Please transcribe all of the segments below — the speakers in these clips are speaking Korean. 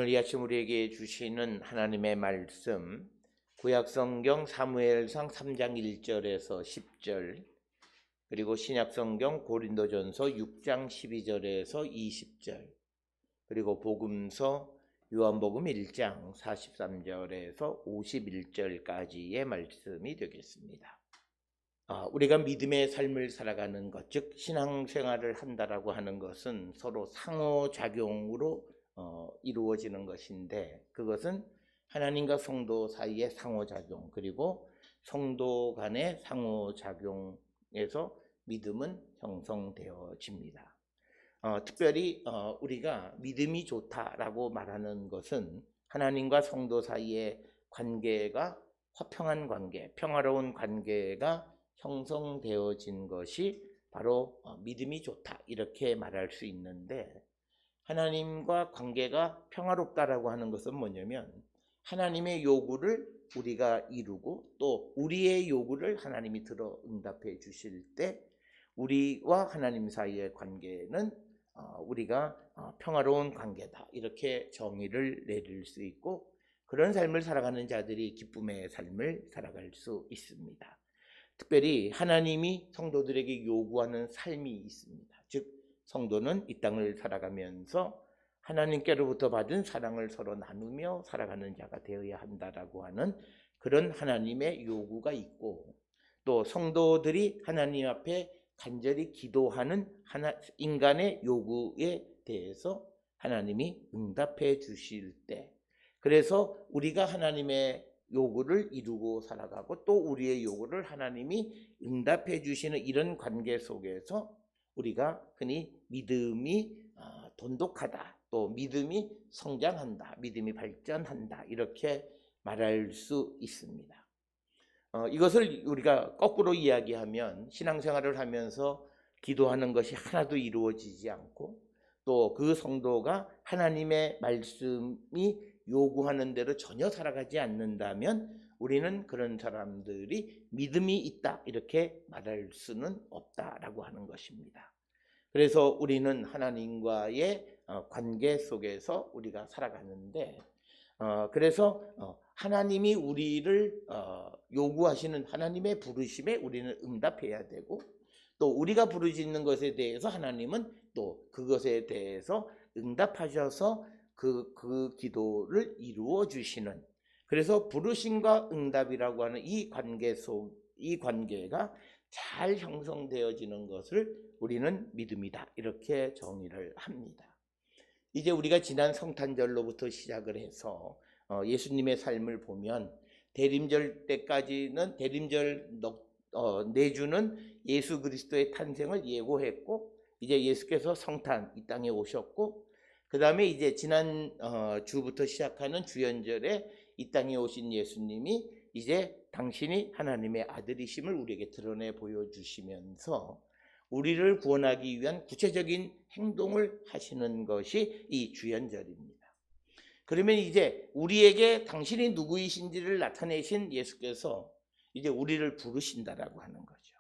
오늘 이 아침 우리에게 주시는 하나님의 말씀, 구약성경 사무엘상 3장 1절에서 10절, 그리고 신약성경 고린도전서 6장 12절에서 20절, 그리고 복음서 요한복음 1장 43절에서 51절까지의 말씀이 되겠습니다. 우리가 믿음의 삶을 살아가는 것, 즉 신앙생활을 한다라고 하는 것은 서로 상호작용으로 이루어지는 것인데, 그것은 하나님과 성도 사이의 상호작용, 그리고 성도 간의 상호작용에서 믿음은 형성되어집니다. 특별히 우리가 믿음이 좋다라고 말하는 것은 하나님과 성도 사이의 관계가 화평한 관계, 평화로운 관계가 형성되어진 것이 바로 믿음이 좋다, 이렇게 말할 수 있는데, 하나님과 관계가 평화롭다라고 하는 것은 뭐냐면 하나님의 요구를 우리가 이루고 또 우리의 요구를 하나님이 들어 응답해 주실 때 우리와 하나님 사이의 관계는 우리가 평화로운 관계다, 이렇게 정의를 내릴 수 있고, 그런 삶을 살아가는 자들이 기쁨의 삶을 살아갈 수 있습니다. 특별히 하나님이 성도들에게 요구하는 삶이 있습니다. 즉 성도는 이 땅을 살아가면서 하나님께로부터 받은 사랑을 서로 나누며 살아가는 자가 되어야 한다라고 하는 그런 하나님의 요구가 있고, 또 성도들이 하나님 앞에 간절히 기도하는 인간의 요구에 대해서 하나님이 응답해 주실 때, 그래서 우리가 하나님의 요구를 이루고 살아가고 또 우리의 요구를 하나님이 응답해 주시는 이런 관계 속에서 우리가 흔히 믿음이 돈독하다, 또 믿음이 성장한다, 믿음이 발전한다, 이렇게 말할 수 있습니다. 이것을 우리가 거꾸로 이야기하면 신앙생활을 하면서 기도하는 것이 하나도 이루어지지 않고 또 그 성도가 하나님의 말씀이 요구하는 대로 전혀 살아가지 않는다면 우리는 그런 사람들이 믿음이 있다, 이렇게 말할 수는 없다라고 하는 것입니다. 그래서 우리는 하나님과의 관계 속에서 우리가 살아가는데, 그래서 하나님이 우리를 요구하시는 하나님의 부르심에 우리는 응답해야 되고, 또 우리가 부르짖는 것에 대해서 하나님은 또 그것에 대해서 응답하셔서 그 기도를 이루어 주시는, 그래서 부르심과 응답이라고 하는 이 관계가 잘 형성되어지는 것을 우리는 믿음이다, 이렇게 정의를 합니다. 이제 우리가 지난 성탄절로부터 시작을 해서 예수님의 삶을 보면 대림절 때까지는 내주는 예수 그리스도의 탄생을 예고했고, 이제 예수께서 성탄 이 땅에 오셨고, 그 다음에 이제 지난 주부터 시작하는 주연절에 이 땅에 오신 예수님이 이제 당신이 하나님의 아들이심을 우리에게 드러내 보여주시면서 우리를 구원하기 위한 구체적인 행동을 하시는 것이 이 주연절입니다. 그러면 이제 우리에게 당신이 누구이신지를 나타내신 예수께서 이제 우리를 부르신다라고 하는 거죠.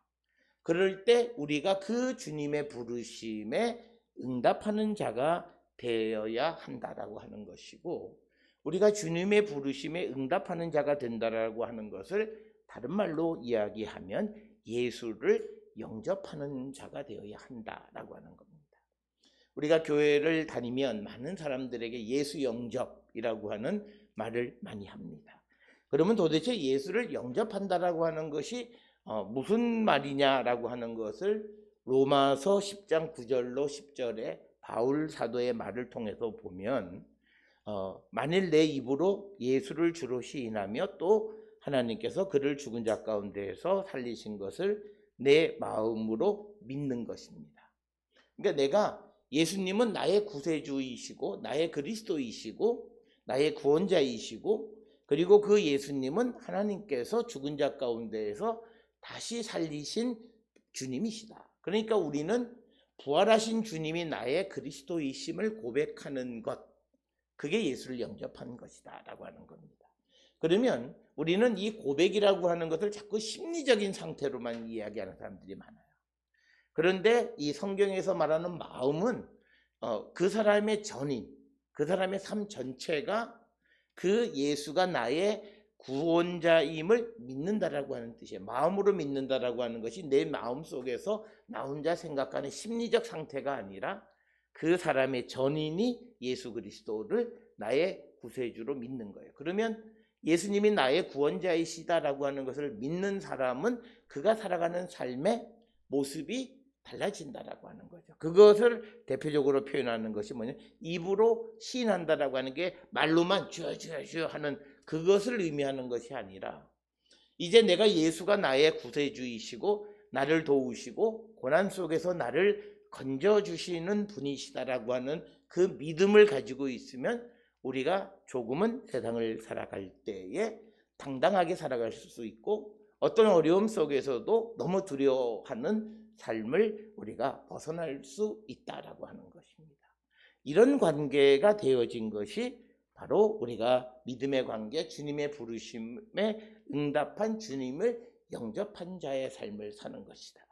그럴 때 우리가 그 주님의 부르심에 응답하는 자가 되어야 한다라고 하는 것이고, 우리가 주님의 부르심에 응답하는 자가 된다라고 하는 것을 다른 말로 이야기하면 예수를 영접하는 자가 되어야 한다라고 하는 겁니다. 우리가 교회를 다니면 많은 사람들에게 예수 영접이라고 하는 말을 많이 합니다. 그러면 도대체 예수를 영접한다라고 하는 것이 무슨 말이냐라고 하는 것을 로마서 10장 9절로 10절에 바울 사도의 말을 통해서 보면, 만일 내 입으로 예수를 주로 시인하며 또 하나님께서 그를 죽은 자 가운데에서 살리신 것을 내 마음으로 믿는 것입니다. 그러니까 내가 예수님은 나의 구세주이시고 나의 그리스도이시고 나의 구원자이시고, 그리고 그 예수님은 하나님께서 죽은 자 가운데에서 다시 살리신 주님이시다. 그러니까 우리는 부활하신 주님이 나의 그리스도이심을 고백하는 것, 그게 예수를 영접한 것이다 라고 하는 겁니다. 그러면 우리는 이 고백이라고 하는 것을 자꾸 심리적인 상태로만 이야기하는 사람들이 많아요. 그런데 이 성경에서 말하는 마음은 그 사람의 전인, 그 사람의 삶 전체가 그 예수가 나의 구원자임을 믿는다라고 하는 뜻이에요. 마음으로 믿는다라고 하는 것이 내 마음 속에서 나 혼자 생각하는 심리적 상태가 아니라 그 사람의 전인이 예수 그리스도를 나의 구세주로 믿는 거예요. 그러면 예수님이 나의 구원자이시다라고 하는 것을 믿는 사람은 그가 살아가는 삶의 모습이 달라진다라고 하는 거죠. 그것을 대표적으로 표현하는 것이 뭐냐면 입으로 시인한다라고 하는 게 말로만 주여 주여 주여 하는 그것을 의미하는 것이 아니라 이제 내가 예수가 나의 구세주이시고 나를 도우시고 고난 속에서 나를 건져주시는 분이시다라고 하는 그 믿음을 가지고 있으면 우리가 조금은 세상을 살아갈 때에 당당하게 살아갈 수 있고 어떤 어려움 속에서도 너무 두려워하는 삶을 우리가 벗어날 수 있다라고 하는 것입니다. 이런 관계가 되어진 것이 바로 우리가 믿음의 관계, 주님의 부르심에 응답한 주님을 영접한 자의 삶을 사는 것이다.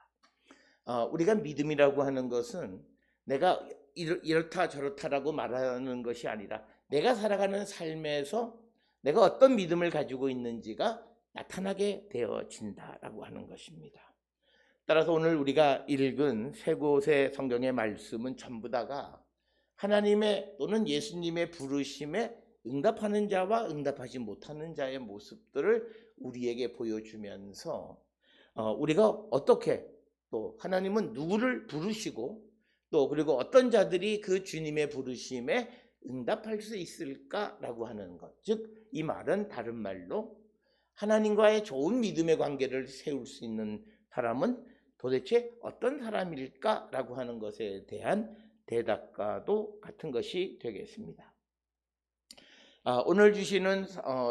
우리가 믿음이라고 하는 것은 내가 이렇다 저렇다라고 말하는 것이 아니라 내가 살아가는 삶에서 내가 어떤 믿음을 가지고 있는지가 나타나게 되어진다라고 하는 것입니다. 따라서 오늘 우리가 읽은 세 곳의 성경의 말씀은 전부 다가 하나님의 또는 예수님의 부르심에 응답하는 자와 응답하지 못하는 자의 모습들을 우리에게 보여주면서 우리가 어떻게 또 하나님은 누구를 부르시고 또 그리고 어떤 자들이 그 주님의 부르심에 응답할 수 있을까라고 하는 것. 즉 이 말은 다른 말로 하나님과의 좋은 믿음의 관계를 세울 수 있는 사람은 도대체 어떤 사람일까라고 하는 것에 대한 대답과도 같은 것이 되겠습니다. 오늘 주시는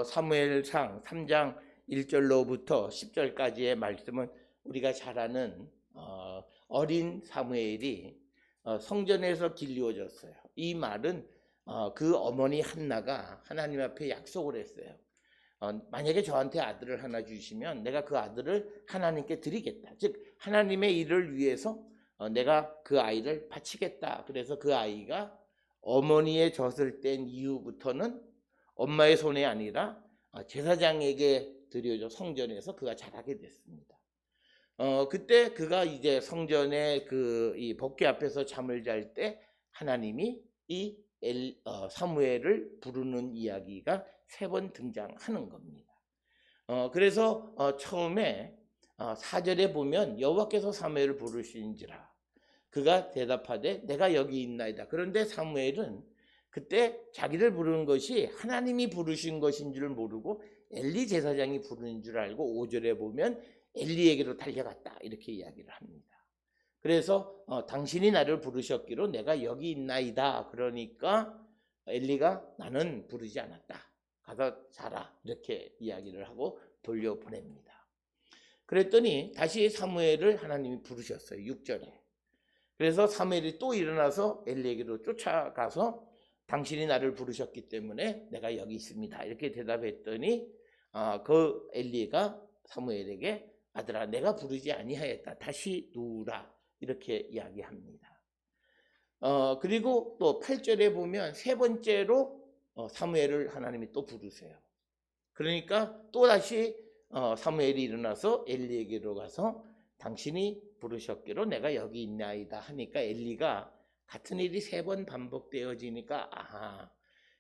사무엘상 3장 1절로부터 10절까지의 말씀은 우리가 잘 아는 어린 사무엘이 성전에서 길리워졌어요. 이 말은 그 어머니 한나가 하나님 앞에 약속을 했어요. 만약에 저한테 아들을 하나 주시면 내가 그 아들을 하나님께 드리겠다. 즉 하나님의 일을 위해서 내가 그 아이를 바치겠다. 그래서 그 아이가 어머니의 젖을 뗀 이후부터는 엄마의 손이 아니라 제사장에게 드려져 성전에서 그가 자라게 됐습니다. 그때 그가 이제 성전의 이 법궤 앞에서 잠을 잘 때 하나님이 이 사무엘을 부르는 이야기가 3번 등장하는 겁니다. 그래서 처음에 4절에 보면 여호와께서 사무엘을 부르시는지라 그가 대답하되 내가 여기 있나이다. 그런데 사무엘은 그때 자기를 부르는 것이 하나님이 부르신 것인 줄 모르고 엘리 제사장이 부르는 줄 알고 5절에 보면 엘리에게로 달려갔다 이렇게 이야기를 합니다. 그래서 당신이 나를 부르셨기로 내가 여기 있나이다. 그러니까 엘리가 나는 부르지 않았다. 가서 자라 이렇게 이야기를 하고 돌려보냅니다. 그랬더니 다시 사무엘을 하나님이 부르셨어요. 6절에. 그래서 사무엘이 또 일어나서 엘리에게로 쫓아가서 당신이 나를 부르셨기 때문에 내가 여기 있습니다. 이렇게 대답했더니 그 엘리가 사무엘에게 아들아 내가 부르지 아니하였다. 다시 누우라. 이렇게 이야기합니다. 그리고 또 8절에 보면 3번째로 사무엘을 하나님이 또 부르세요. 그러니까 또다시 사무엘이 일어나서 엘리에게로 가서 당신이 부르셨기로 내가 여기 있나이다 하니까 엘리가 같은 일이 3번 반복되어지니까 아하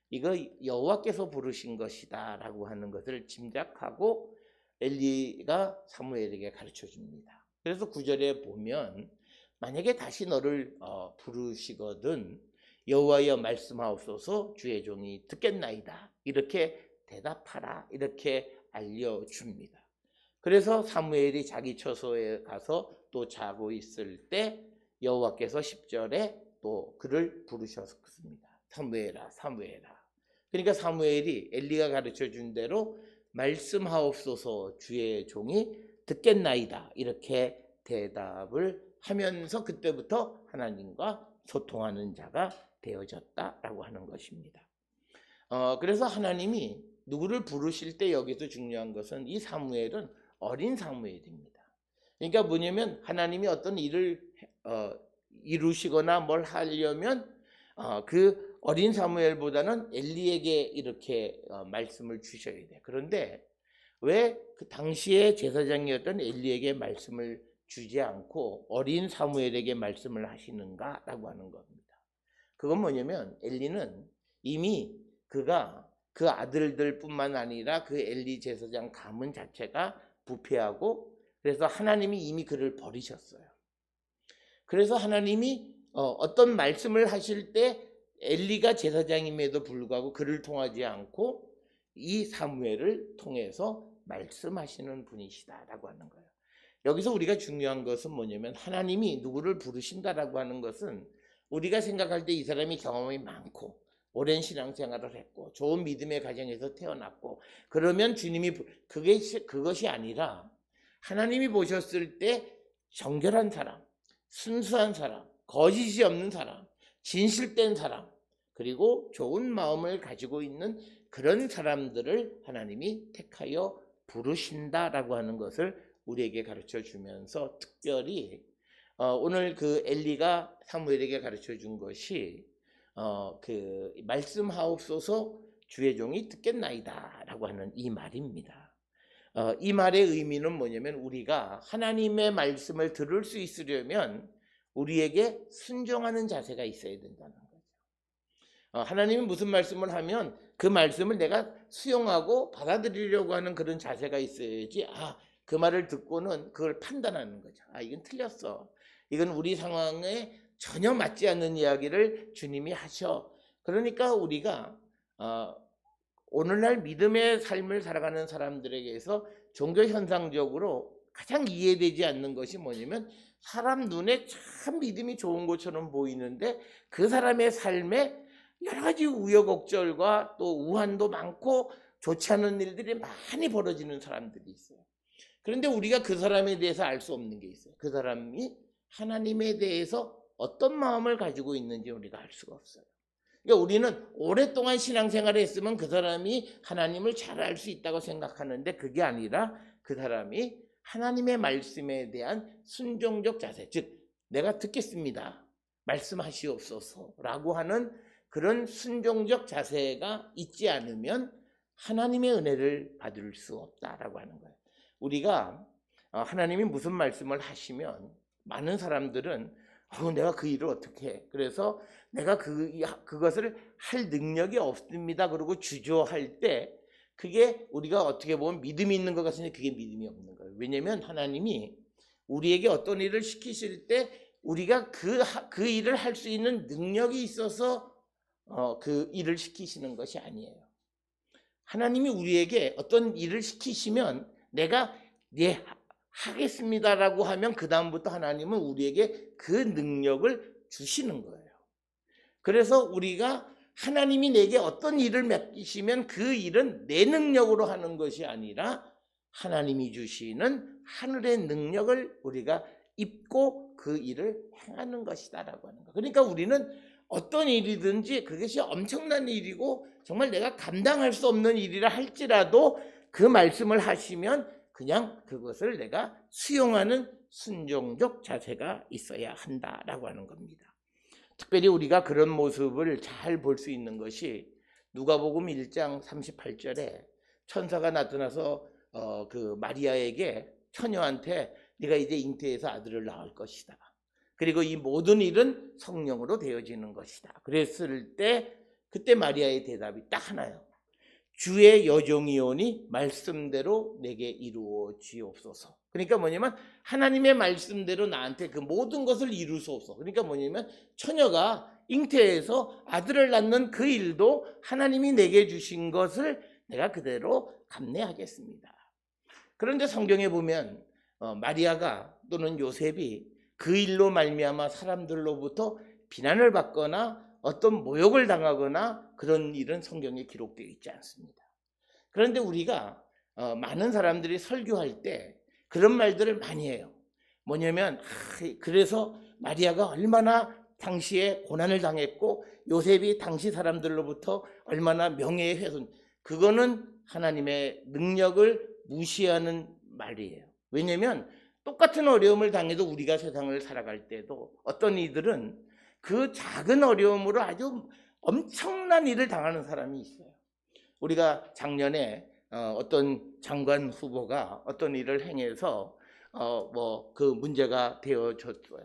이거 여호와께서 부르신 것이다 라고 하는 것을 짐작하고 엘리가 사무엘에게 가르쳐 줍니다. 그래서 9절에 보면 만약에 다시 너를 부르시거든 여호와여 말씀하옵소서 주의 종이 듣겠나이다. 이렇게 대답하라. 이렇게 알려줍니다. 그래서 사무엘이 자기 처소에 가서 또 자고 있을 때 여호와께서 10절에 또 그를 부르셨습니다. 사무엘아 사무엘아. 그러니까 사무엘이 엘리가 가르쳐 준 대로 말씀하옵소서 주의 종이 듣겠나이다. 이렇게 대답을 하면서 그때부터 하나님과 소통하는 자가 되어졌다라고 하는 것입니다. 그래서 하나님이 누구를 부르실 때 여기서 중요한 것은 이 사무엘은 어린 사무엘입니다. 그러니까 뭐냐면 하나님이 어떤 일을 이루시거나 뭘 하려면 그 어린 사무엘보다는 엘리에게 이렇게 말씀을 주셔야 돼. 그런데 왜 그 당시에 제사장이었던 엘리에게 말씀을 주지 않고 어린 사무엘에게 말씀을 하시는가라고 하는 겁니다. 그건 뭐냐면 엘리는 이미 그가 그 아들들뿐만 아니라 그 엘리 제사장 가문 자체가 부패하고, 그래서 하나님이 이미 그를 버리셨어요. 그래서 하나님이 어떤 말씀을 하실 때 엘리가 제사장임에도 불구하고 그를 통하지 않고 이 사무엘을 통해서 말씀하시는 분이시다라고 하는 거예요. 여기서 우리가 중요한 것은 뭐냐면 하나님이 누구를 부르신다라고 하는 것은 우리가 생각할 때 이 사람이 경험이 많고 오랜 신앙생활을 했고 좋은 믿음의 가정에서 태어났고 그러면 주님이 그것이 아니라 하나님이 보셨을 때 정결한 사람, 순수한 사람, 거짓이 없는 사람, 진실된 사람, 그리고 좋은 마음을 가지고 있는 그런 사람들을 하나님이 택하여 부르신다라고 하는 것을 우리에게 가르쳐 주면서 특별히 오늘 그 엘리가 사무엘에게 가르쳐 준 것이 그 말씀하옵소서 주의 종이 듣겠나이다라고 하는 이 말입니다. 이 말의 의미는 뭐냐면 우리가 하나님의 말씀을 들을 수 있으려면 우리에게 순종하는 자세가 있어야 된다는 거죠. 하나님이 무슨 말씀을 하면 그 말씀을 내가 수용하고 받아들이려고 하는 그런 자세가 있어야지 그 말을 듣고는 그걸 판단하는 거죠. 이건 틀렸어. 이건 우리 상황에 전혀 맞지 않는 이야기를 주님이 하셔. 그러니까 우리가 오늘날 믿음의 삶을 살아가는 사람들에게서 종교 현상적으로 가장 이해되지 않는 것이 뭐냐면 사람 눈에 참 믿음이 좋은 것처럼 보이는데 그 사람의 삶에 여러 가지 우여곡절과 또 우환도 많고 좋지 않은 일들이 많이 벌어지는 사람들이 있어요. 그런데 우리가 그 사람에 대해서 알 수 없는 게 있어요. 그 사람이 하나님에 대해서 어떤 마음을 가지고 있는지 우리가 알 수가 없어요. 그러니까 우리는 오랫동안 신앙생활을 했으면 그 사람이 하나님을 잘 알 수 있다고 생각하는데 그게 아니라 그 사람이 하나님의 말씀에 대한 순종적 자세, 즉 내가 듣겠습니다, 말씀하시옵소서라고 하는 그런 순종적 자세가 있지 않으면 하나님의 은혜를 받을 수 없다라고 하는 거예요. 우리가 하나님이 무슨 말씀을 하시면 많은 사람들은 내가 그 일을 어떻게 해? 그래서 내가 그것을 할 능력이 없습니다. 그러고 주저할 때 그게 우리가 어떻게 보면 믿음이 있는 것 같은데 그게 믿음이 없는 거예요. 왜냐하면 하나님이 우리에게 어떤 일을 시키실 때 우리가 그 일을 할 수 있는 능력이 있어서 그 일을 시키시는 것이 아니에요. 하나님이 우리에게 어떤 일을 시키시면 내가 하겠습니다라고 하면 그 다음부터 하나님은 우리에게 그 능력을 주시는 거예요. 그래서 우리가 하나님이 내게 어떤 일을 맡기시면 그 일은 내 능력으로 하는 것이 아니라 하나님이 주시는 하늘의 능력을 우리가 입고 그 일을 행하는 것이다라고 하는 거예요. 그러니까 우리는 어떤 일이든지 그것이 엄청난 일이고 정말 내가 감당할 수 없는 일이라 할지라도 그 말씀을 하시면 그냥 그것을 내가 수용하는 순종적 자세가 있어야 한다라고 하는 겁니다. 특별히 우리가 그런 모습을 잘 볼 수 있는 것이 누가복음 1장 38절에 천사가 나타나서 그 마리아에게 처녀한테 네가 이제 잉태해서 아들을 낳을 것이다. 그리고 이 모든 일은 성령으로 되어지는 것이다. 그랬을 때 그때 마리아의 대답이 딱 하나요. 주의 여종이오니 말씀대로 내게 이루어지옵소서. 그러니까 뭐냐면 하나님의 말씀대로 나한테 그 모든 것을 이루소서. 그러니까 뭐냐면 처녀가 잉태해서 아들을 낳는 그 일도 하나님이 내게 주신 것을 내가 그대로 감내하겠습니다. 그런데 성경에 보면 마리아가 또는 요셉이 그 일로 말미암아 사람들로부터 비난을 받거나 어떤 모욕을 당하거나 그런 일은 성경에 기록되어 있지 않습니다. 그런데 우리가 많은 사람들이 설교할 때 그런 말들을 많이 해요. 뭐냐면 그래서 마리아가 얼마나 당시에 고난을 당했고 요셉이 당시 사람들로부터 얼마나 명예의 훼손, 그거는 하나님의 능력을 무시하는 말이에요. 왜냐하면 똑같은 어려움을 당해도 우리가 세상을 살아갈 때도 어떤 이들은 그 작은 어려움으로 아주 엄청난 일을 당하는 사람이 있어요. 우리가 작년에 어떤 장관 후보가 어떤 일을 행해서 뭐 그 문제가 되어졌어요.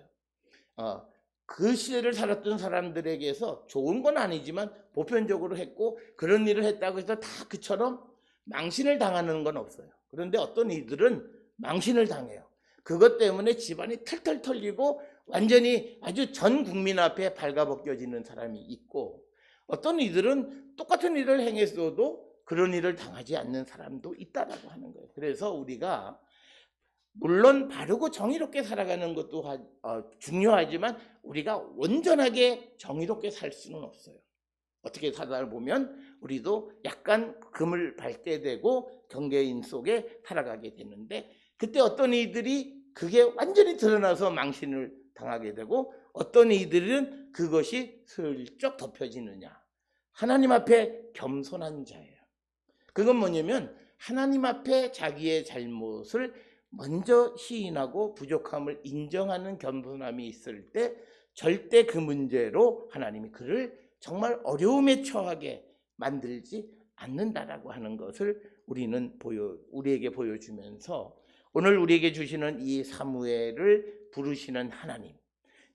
그 시대를 살았던 사람들에게서 좋은 건 아니지만 보편적으로 했고, 그런 일을 했다고 해서 다 그처럼 망신을 당하는 건 없어요. 그런데 어떤 이들은 망신을 당해요. 그것 때문에 집안이 털털 털리고 완전히 아주 전 국민 앞에 발가벗겨지는 사람이 있고, 어떤 이들은 똑같은 일을 행했어도 그런 일을 당하지 않는 사람도 있다라고 하는 거예요. 그래서 우리가 물론 바르고 정의롭게 살아가는 것도 중요하지만 우리가 온전하게 정의롭게 살 수는 없어요. 어떻게 살다 보면 우리도 약간 금을 밟게 되고 경계인 속에 살아가게 되는데, 그때 어떤 이들이 그게 완전히 드러나서 망신을 당하게 되고, 어떤 이들은 그것이 슬쩍 덮여지느냐. 하나님 앞에 겸손한 자예요. 그건 뭐냐면 하나님 앞에 자기의 잘못을 먼저 시인하고 부족함을 인정하는 겸손함이 있을 때 절대 그 문제로 하나님이 그를 정말 어려움에 처하게 만들지 않는다라고 하는 것을 우리에게 보여주면서, 오늘 우리에게 주시는 이 사무엘을 부르시는 하나님,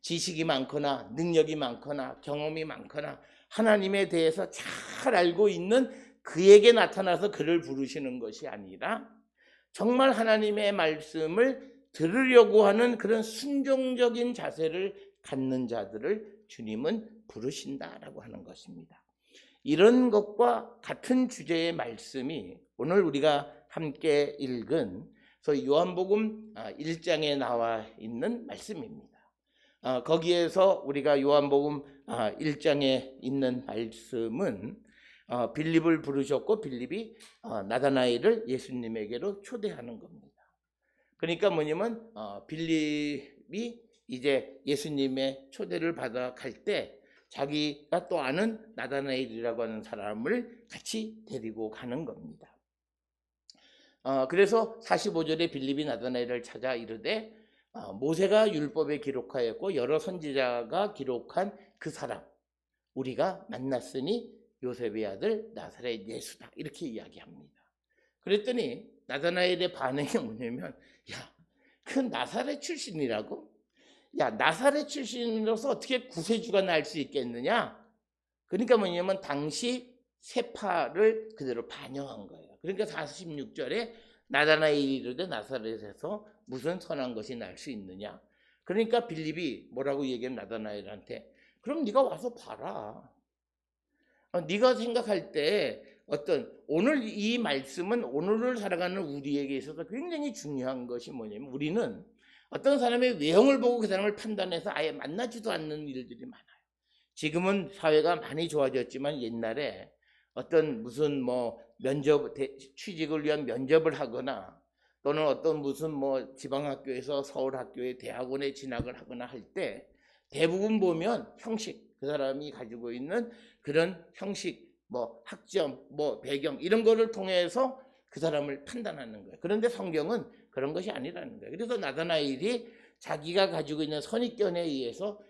지식이 많거나 능력이 많거나 경험이 많거나 하나님에 대해서 잘 알고 있는 그에게 나타나서 그를 부르시는 것이 아니라 정말 하나님의 말씀을 들으려고 하는 그런 순종적인 자세를 갖는 자들을 주님은 부르신다라고 하는 것입니다. 이런 것과 같은 주제의 말씀이 오늘 우리가 함께 읽은 요한복음 1장에 나와 있는 말씀입니다. 거기에서 우리가 요한복음 1장에 있는 말씀은 빌립을 부르셨고 빌립이 나다나엘을 예수님에게로 초대하는 겁니다. 그러니까 뭐냐면 빌립이 이제 예수님의 초대를 받아 갈 때 자기가 또 아는 나다나엘이라고 하는 사람을 같이 데리고 가는 겁니다. 그래서 45절에 빌립이 나다나엘을 찾아 이르되 모세가 율법에 기록하였고 여러 선지자가 기록한 그 사람 우리가 만났으니 요셉의 아들 나사렛 예수다, 이렇게 이야기합니다. 그랬더니 나다나엘의 반응이 뭐냐면, 야, 그 나사렛 출신이라고? 야, 나사렛 출신으로서 어떻게 구세주가 날 수 있겠느냐? 그러니까 뭐냐면 당시 세파를 그대로 반영한 거예요. 그러니까 46절에 나다나엘이 이르되 나사렛에서 무슨 선한 것이 날 수 있느냐? 그러니까 빌립이 뭐라고 얘기하면 나다나엘한테, 그럼 네가 와서 봐라. 네가 생각할 때 오늘 이 말씀은 오늘을 살아가는 우리에게 있어서 굉장히 중요한 것이 뭐냐면, 우리는 어떤 사람의 외형을 보고 그 사람을 판단해서 아예 만나지도 않는 일들이 많아요. 지금은 사회가 많이 좋아졌지만 옛날에 어떤 무슨 취직을 위한 면접을 하거나 또는 어떤 무슨 지방학교에서 서울학교의 대학원에 진학을 하거나 할 때 대부분 보면 형식, 그 사람이 가지고 있는 그런 형식, 학점, 배경 이런 거를 통해서 그 사람을 판단하는 거예요. 그런데 성경은 그런 것이 아니라는 거예요. 그래서 나다나엘이 자기가 가지고 있는 선입견에 의해서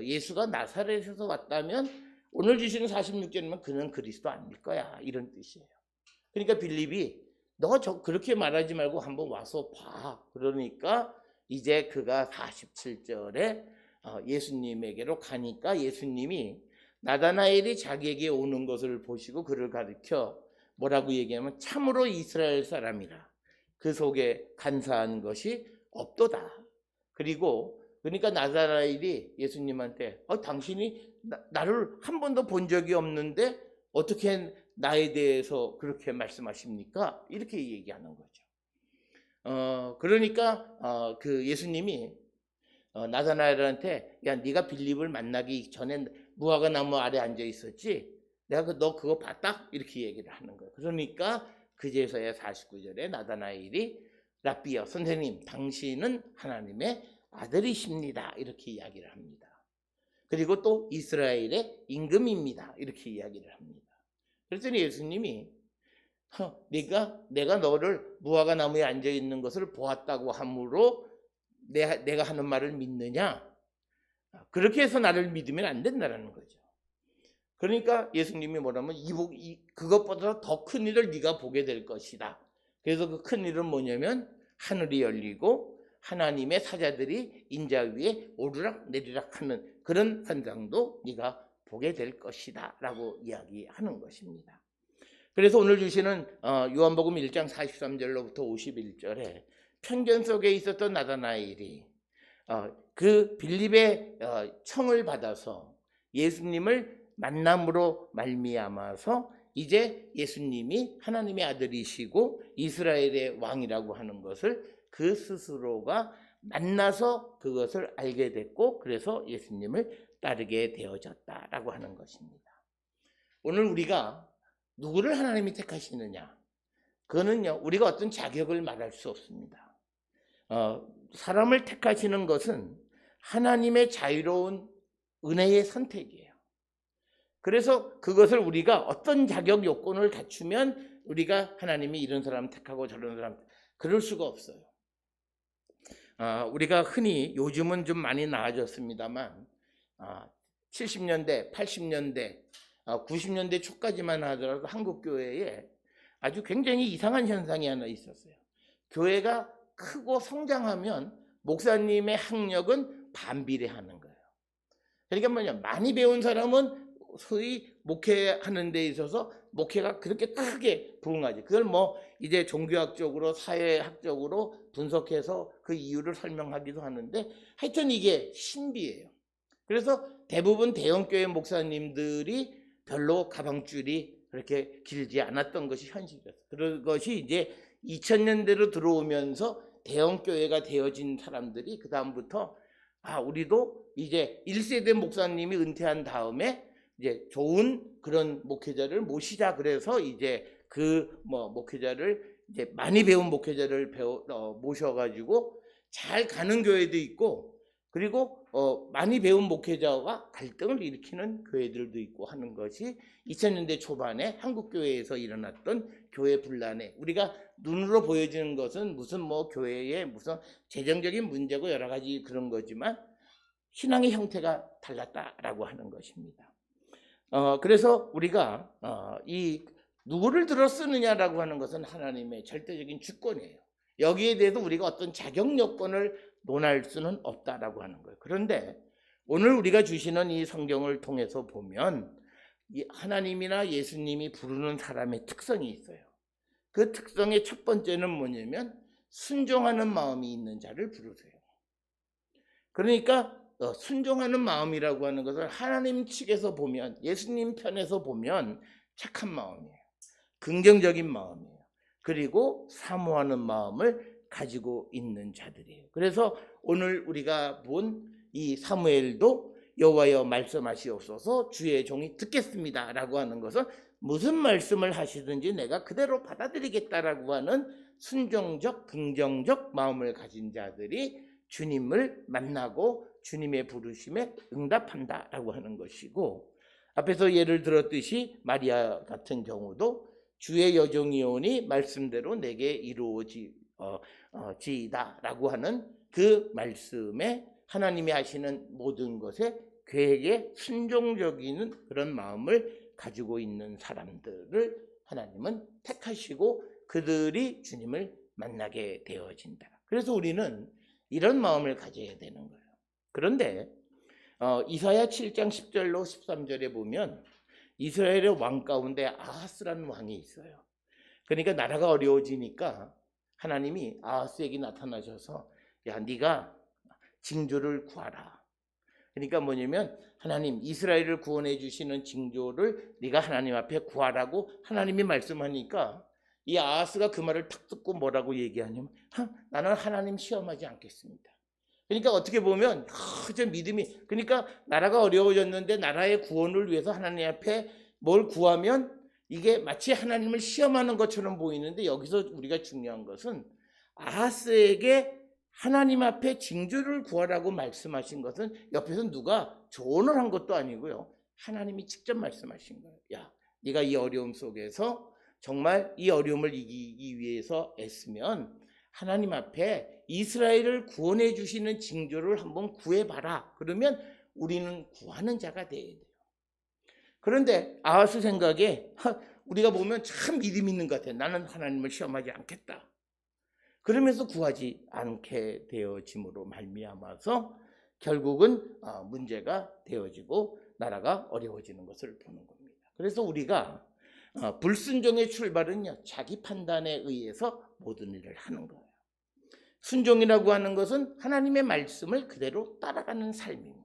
예수가 나사렛에서 왔다면 오늘 주시는 46절이면 그는 그리스도 아닐 거야, 이런 뜻이에요. 그러니까 빌립이 너 그렇게 말하지 말고 한번 와서 봐. 그러니까 이제 그가 47절에 예수님에게로 가니까 예수님이 나다나엘이 자기에게 오는 것을 보시고 그를 가리켜 뭐라고 얘기하면 참으로 이스라엘 사람이라, 그 속에 간사한 것이 없도다. 그러니까 나다나엘이 예수님한테 당신이 나를 한 번도 본 적이 없는데 어떻게 나에 대해서 그렇게 말씀하십니까? 이렇게 얘기하는 거죠. 그러니까 그 예수님이 나다나엘한테, 야, 네가 빌립을 만나기 전에 무화과 나무 아래 앉아 있었지? 내가 너 그거 봤다? 이렇게 얘기를 하는 거예요. 그러니까 그제서야 49절에 나다나엘이 랍비여, 선생님, 당신은 하나님의 아들이십니다, 이렇게 이야기를 합니다. 그리고 또 이스라엘의 임금입니다, 이렇게 이야기를 합니다. 그랬더니 예수님이 내가 너를 무화과 나무에 앉아 있는 것을 보았다고 함으로 내가 하는 말을 믿느냐? 그렇게 해서 나를 믿으면 안 된다는 거죠. 그러니까 예수님이 뭐라면 그것보다 더 큰 일을 네가 보게 될 것이다. 그래서 그 큰 일은 뭐냐면 하늘이 열리고 하나님의 사자들이 인자 위에 오르락 내리락 하는 그런 환상도 네가 보게 될 것이다 라고 이야기하는 것입니다. 그래서 오늘 주시는 요한복음 1장 43절로부터 51절에 편견 속에 있었던 나다나엘이 그 빌립의 청을 받아서 예수님을 만남으로 말미암아서 이제 예수님이 하나님의 아들이시고 이스라엘의 왕이라고 하는 것을 그 스스로가 만나서 그것을 알게 됐고 그래서 예수님을 따르게 되어졌다라고 하는 것입니다. 오늘 우리가 누구를 하나님이 택하시느냐? 그거는요, 우리가 어떤 자격을 말할 수 없습니다. 사람을 택하시는 것은 하나님의 자유로운 은혜의 선택이에요. 그래서 그것을 우리가 어떤 자격 요건을 갖추면 우리가 하나님이 이런 사람 택하고 저런 사람 그럴 수가 없어요. 우리가 흔히 요즘은 좀 많이 나아졌습니다만 70년대, 80년대, 90년대 초까지만 하더라도 한국 교회에 아주 굉장히 이상한 현상이 하나 있었어요. 교회가 크고 성장하면 목사님의 학력은 반비례하는 거예요. 그러니까 뭐냐, 많이 배운 사람은 소위 목회하는 데 있어서 목회가 그렇게 크게 부응하지. 그걸 뭐 이제 종교학적으로 사회학적으로 분석해서 그 이유를 설명하기도 하는데 하여튼 이게 신비예요. 그래서 대부분 대형교회 목사님들이 별로 가방줄이 그렇게 길지 않았던 것이 현실이었어요. 그것이 이제 2000년대로 들어오면서 대형교회가 되어진 사람들이 그 다음부터 우리도 이제 1세대 목사님이 은퇴한 다음에 이제 좋은 그런 목회자를 모시자. 그래서 이제 그 목회자를 이제 많이 배운 목회자를 모셔가지고 잘 가는 교회도 있고, 그리고 많이 배운 목회자와 갈등을 일으키는 교회들도 있고 하는 것이 2000년대 초반에 한국 교회에서 일어났던 교회 분란에, 우리가 눈으로 보여지는 것은 무슨 교회에 무슨 재정적인 문제고 여러 가지 그런 거지만 신앙의 형태가 달랐다라고 하는 것입니다. 그래서 우리가 이 누구를 들어 쓰느냐라고 하는 것은 하나님의 절대적인 주권이에요. 여기에 대해서 우리가 어떤 자격 요건을 논할 수는 없다라고 하는 거예요. 그런데 오늘 우리가 주시는 이 성경을 통해서 보면 하나님이나 예수님이 부르는 사람의 특성이 있어요. 그 특성의 첫 번째는 뭐냐면 순종하는 마음이 있는 자를 부르세요. 그러니까 순종하는 마음이라고 하는 것을 하나님 측에서 보면, 예수님 편에서 보면 착한 마음이에요. 긍정적인 마음이에요. 그리고 사모하는 마음을 가지고 있는 자들이에요. 그래서 오늘 우리가 본 이 사무엘도 여호와여 말씀하시옵소서 주의 종이 듣겠습니다 라고 하는 것은 무슨 말씀을 하시든지 내가 그대로 받아들이겠다라고 하는 순종적 긍정적 마음을 가진 자들이 주님을 만나고 주님의 부르심에 응답한다라고 하는 것이고, 앞에서 예를 들었듯이 마리아 같은 경우도 주의 여종이오니 말씀대로 내게 이루어지이다라고 하는 그 말씀에 하나님이 하시는 모든 것에 계획에 순종적인 그런 마음을 가지고 있는 사람들을 하나님은 택하시고 그들이 주님을 만나게 되어진다. 그래서 우리는 이런 마음을 가져야 되는 거예요. 그런데 이사야 7장 10절로 13절에 보면 이스라엘의 왕 가운데 아하스라는 왕이 있어요. 그러니까 나라가 어려워지니까 하나님이 아하스에게 나타나셔서 야, 네가 징조를 구하라. 그러니까 뭐냐면 하나님 이스라엘을 구원해 주시는 징조를 네가 하나님 앞에 구하라고 하나님이 말씀하니까 이 아하스가 그 말을 탁 듣고 뭐라고 얘기하냐면 나는 하나님 시험하지 않겠습니다. 그러니까 어떻게 보면 저 믿음이, 그러니까 나라가 어려워졌는데 나라의 구원을 위해서 하나님 앞에 뭘 구하면 이게 마치 하나님을 시험하는 것처럼 보이는데, 여기서 우리가 중요한 것은 아하스에게 하나님 앞에 징조를 구하라고 말씀하신 것은 옆에서 누가 조언을 한 것도 아니고요, 하나님이 직접 말씀하신 거예요. 야, 네가 이 어려움 속에서 정말 이 어려움을 이기기 위해서 애쓰면 하나님 앞에 이스라엘을 구원해 주시는 징조를 한번 구해봐라. 그러면 우리는 구하는 자가 돼야 돼요. 그런데 아하스 생각에 우리가 보면 참 믿음 있는 것 같아요. 나는 하나님을 시험하지 않겠다. 그러면서 구하지 않게 되어짐으로 말미암아서 결국은 문제가 되어지고 나라가 어려워지는 것을 보는 겁니다. 그래서 우리가 불순종의 출발은요, 자기 판단에 의해서 모든 일을 하는 거예요. 순종이라고 하는 것은 하나님의 말씀을 그대로 따라가는 삶입니다.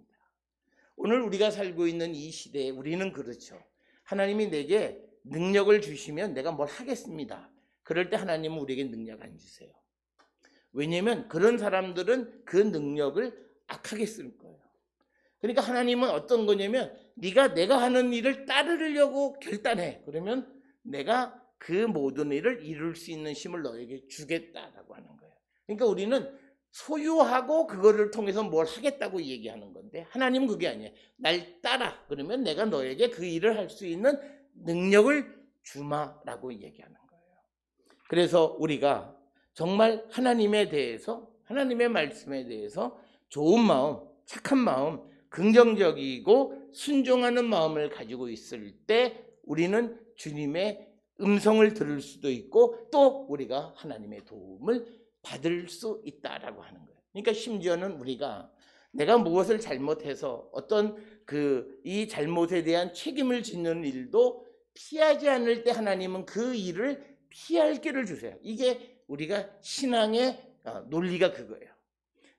오늘 우리가 살고 있는 이 시대에 우리는 그렇죠. 하나님이 내게 능력을 주시면 내가 뭘 하겠습니다. 그럴 때 하나님은 우리에게 능력 안 주세요. 왜냐하면 그런 사람들은 그 능력을 악하게 쓸 거예요. 그러니까 하나님은 어떤 거냐면 네가 내가 하는 일을 따르려고 결단해. 그러면 내가 그 모든 일을 이룰 수 있는 힘을 너에게 주겠다라고 하는 거예요. 그러니까 우리는 소유하고 그거를 통해서 뭘 하겠다고 얘기하는 건데 하나님은 그게 아니에요. 날 따라. 그러면 내가 너에게 그 일을 할 수 있는 능력을 주마라고 얘기하는 거예요. 그래서 우리가 정말 하나님에 대해서, 하나님의 말씀에 대해서 좋은 마음, 착한 마음, 긍정적이고 순종하는 마음을 가지고 있을 때 우리는 주님의 음성을 들을 수도 있고 또 우리가 하나님의 도움을 받을 수 있다라고 하는 거예요. 그러니까 심지어는 우리가 내가 무엇을 잘못해서 어떤 이 잘못에 대한 책임을 짓는 일도 피하지 않을 때 하나님은 그 일을 피할 길을 주세요. 이게 우리가 신앙의 논리가 그거예요.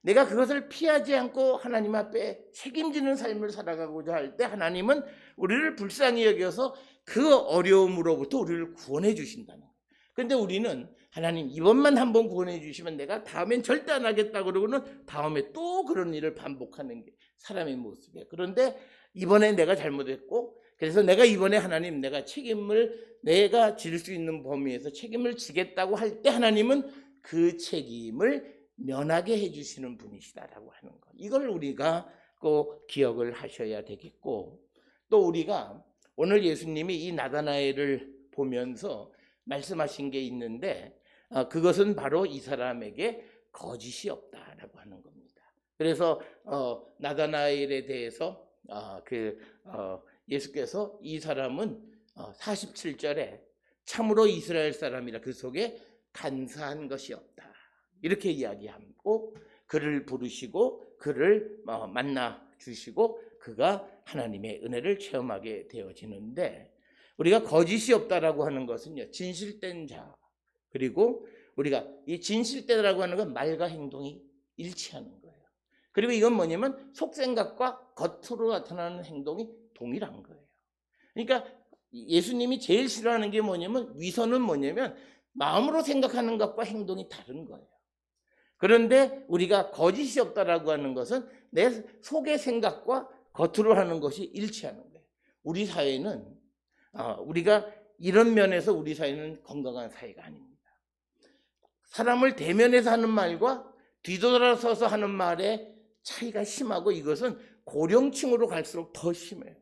내가 그것을 피하지 않고 하나님 앞에 책임지는 삶을 살아가고자 할 때 하나님은 우리를 불쌍히 여겨서 그 어려움으로부터 우리를 구원해 주신다는 거예요. 그런데 우리는 하나님 이번만 한번 구원해 주시면 내가 다음엔 절대 안 하겠다 그러고는 다음에 또 그런 일을 반복하는 게 사람의 모습이에요. 그런데 이번에 내가 잘못했고 그래서 내가 이번에 하나님 내가 책임을 내가 질 수 있는 범위에서 책임을 지겠다고 할 때 하나님은 그 책임을 면하게 해주시는 분이시다라고 하는 것. 이걸 우리가 꼭 기억을 하셔야 되겠고 또 우리가 오늘 예수님이 이 나다나엘을 보면서 말씀하신 게 있는데 그것은 바로 이 사람에게 거짓이 없다라고 하는 겁니다. 그래서 나다나엘에 대해서 예수께서 이 사람은 47절에 참으로 이스라엘 사람이라 그 속에 간사한 것이 없다 이렇게 이야기하고 그를 부르시고 그를 만나 주시고 그가 하나님의 은혜를 체험하게 되어지는데 우리가 거짓이 없다라고 하는 것은요 진실된 자 그리고 우리가 이 진실되라고 하는 건 말과 행동이 일치하는 거예요. 그리고 이건 뭐냐면 속생각과 겉으로 나타나는 행동이 동일한 거예요. 그러니까 예수님이 제일 싫어하는 게 뭐냐면 위선은 뭐냐면 마음으로 생각하는 것과 행동이 다른 거예요. 그런데 우리가 거짓이 없다라고 하는 것은 내 속의 생각과 겉으로 하는 것이 일치하는 거예요. 우리 사회는 우리가 이런 면에서 우리 사회는 건강한 사회가 아닙니다. 사람을 대면해서 하는 말과 뒤돌아서서 하는 말의 차이가 심하고 이것은 고령층으로 갈수록 더 심해요.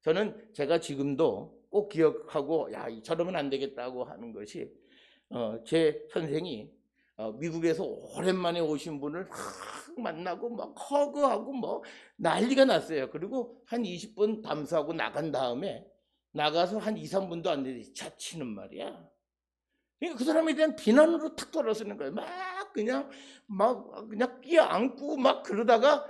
저는 제가 지금도 꼭 기억하고 저러면 안 되겠다고 하는 것이 제 선생이 미국에서 오랜만에 오신 분을 만나고 막 허그하고 뭐 난리가 났어요. 그리고 한 20분 담수하고 나간 다음에 나가서 한 2, 3분도 안 되지 자치는 말이야. 그러니까 그 사람에 대한 비난으로 탁 돌아서는 거예요. 그냥 끼어안고 막 그러다가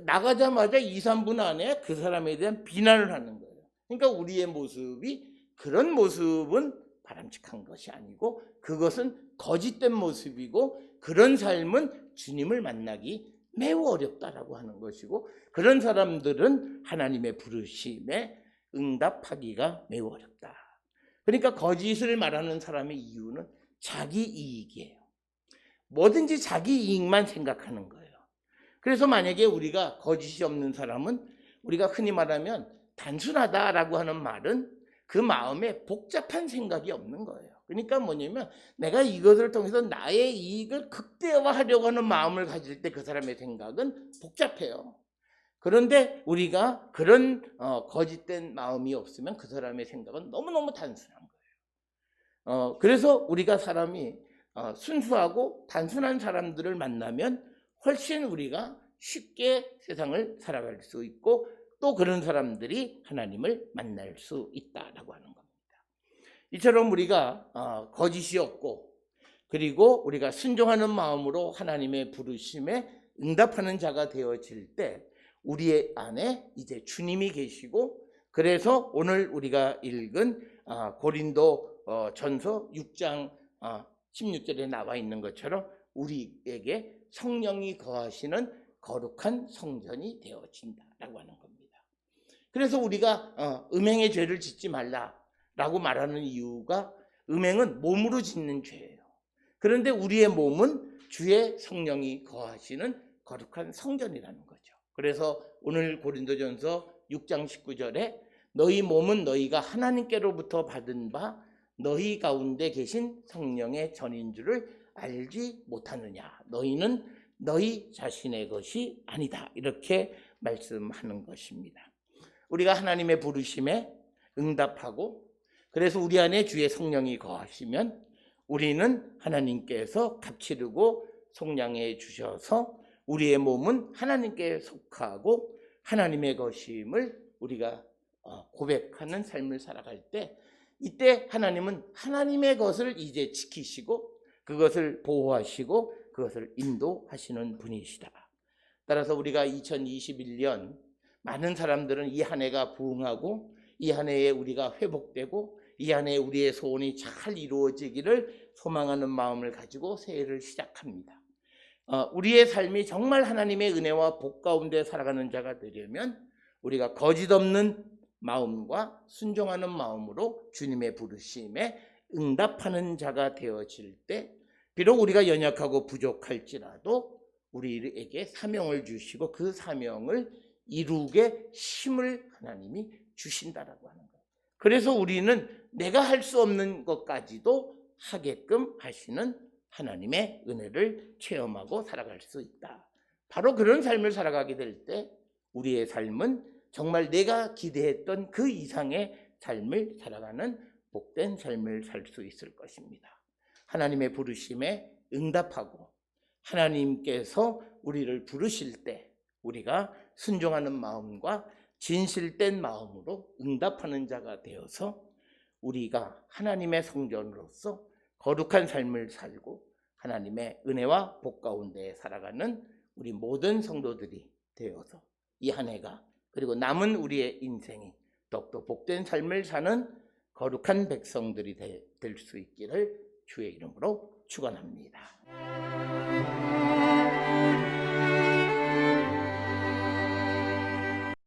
나가자마자 2, 3분 안에 그 사람에 대한 비난을 하는 거예요. 그러니까 우리의 모습이 그런 모습은 바람직한 것이 아니고 그것은 거짓된 모습이고 그런 삶은 주님을 만나기 매우 어렵다라고 하는 것이고 그런 사람들은 하나님의 부르심에 응답하기가 매우 어렵다. 그러니까 거짓을 말하는 사람의 이유는 자기 이익이에요. 뭐든지 자기 이익만 생각하는 거예요. 그래서 만약에 우리가 거짓이 없는 사람은 우리가 흔히 말하면 단순하다라고 하는 말은 그 마음에 복잡한 생각이 없는 거예요. 그러니까 뭐냐면 내가 이것을 통해서 나의 이익을 극대화하려고 하는 마음을 가질 때 그 사람의 생각은 복잡해요. 그런데 우리가 그런 거짓된 마음이 없으면 그 사람의 생각은 너무너무 단순한 거예요. 그래서 우리가 사람이 순수하고 단순한 사람들을 만나면 훨씬 우리가 쉽게 세상을 살아갈 수 있고 또 그런 사람들이 하나님을 만날 수 있다라고 하는 겁니다. 이처럼 우리가 거짓이 없고 그리고 우리가 순종하는 마음으로 하나님의 부르심에 응답하는 자가 되어질 때 우리 안에 이제 주님이 계시고, 그래서 오늘 우리가 읽은 고린도 전서 6장 16절에 나와 있는 것처럼 우리에게 성령이 거하시는 거룩한 성전이 되어진다라고 하는 겁니다. 그래서 우리가 음행의 죄를 짓지 말라라고 말하는 이유가, 음행은 몸으로 짓는 죄예요. 그런데 우리의 몸은 주의 성령이 거하시는 거룩한 성전이라는 거죠. 그래서 오늘 고린도전서 6장 19절에 너희 몸은 너희가 하나님께로부터 받은 바 너희 가운데 계신 성령의 전인 줄을 알지 못하느냐. 너희는 너희 자신의 것이 아니다. 이렇게 말씀하는 것입니다. 우리가 하나님의 부르심에 응답하고 그래서 우리 안에 주의 성령이 거하시면 우리는 하나님께서 값지르고 속량해 주셔서 우리의 몸은 하나님께 속하고 하나님의 것임을 우리가 고백하는 삶을 살아갈 때, 이때 하나님은 하나님의 것을 이제 지키시고 그것을 보호하시고 그것을 인도하시는 분이시다. 따라서 우리가 2021년 많은 사람들은 이 한 해가 부흥하고 이 한 해에 우리가 회복되고 이 한 해에 우리의 소원이 잘 이루어지기를 소망하는 마음을 가지고 새해를 시작합니다. 우리의 삶이 정말 하나님의 은혜와 복 가운데 살아가는 자가 되려면 우리가 거짓 없는 마음과 순종하는 마음으로 주님의 부르심에 응답하는 자가 되어질 때, 비록 우리가 연약하고 부족할지라도 우리에게 사명을 주시고 그 사명을 이루게 힘을 하나님이 주신다라고 하는 거예요. 그래서 우리는 내가 할 수 없는 것까지도 하게끔 하시는 하나님의 은혜를 체험하고 살아갈 수 있다. 바로 그런 삶을 살아가게 될 때 우리의 삶은 정말 내가 기대했던 그 이상의 삶을 살아가는 복된 삶을 살 수 있을 것입니다. 하나님의 부르심에 응답하고 하나님께서 우리를 부르실 때 우리가 순종하는 마음과 진실된 마음으로 응답하는 자가 되어서 우리가 하나님의 성전으로서 거룩한 삶을 살고 하나님의 은혜와 복 가운데 살아가는 우리 모든 성도들이 되어서 이 한 해가 그리고 남은 우리의 인생이 더욱더 복된 삶을 사는 거룩한 백성들이 될 수 있기를 주의 이름으로 축원합니다.